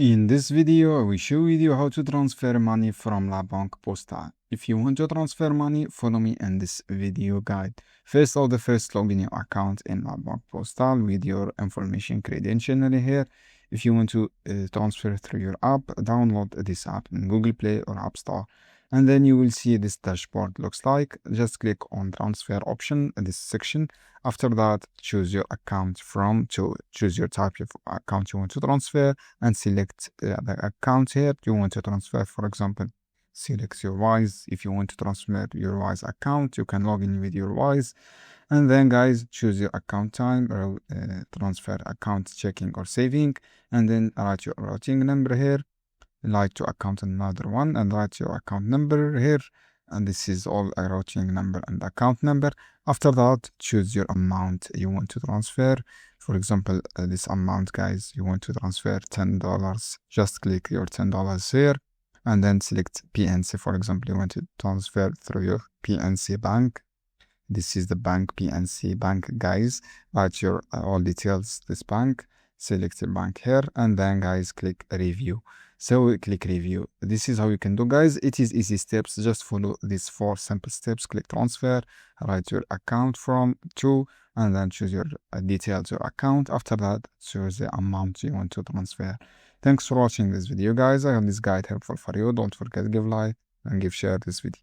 In this video, I will show you how to transfer money from La Banque Postale. If you want to transfer money, follow me in this video guide. First, log in your account in La Banque Postale with your information credential here. If you want to transfer through your app, download this app in Google Play or App Store. And then you will see this dashboard looks like. Just click on transfer option in this section. After that, choose your account choose your type of account you want to transfer and select the account here you want to transfer. For example, select your Wise. If you want to transfer your Wise account, you can log in with your Wise. And then guys, choose your account time or transfer account checking or saving, and then write your routing number here. Like to account another one and write your account number here, and this is all a routing number and account number. After that, choose your amount you want to transfer. For example, this amount, guys, you want to transfer $10. Just click your $10 here and then select PNC. For example, you want to transfer through your PNC bank. This is the bank, PNC bank, guys. Write your all details, this bank, select the bank here, and then guys click review. So click review. This is how you can do, guys. It is easy steps. Just follow these 4 simple steps. Click transfer, write your account from to, and then choose your details, your account. After that, choose the amount you want to transfer. Thanks for watching this video, guys. I hope this guide helpful for you. Don't forget to give like and share this video.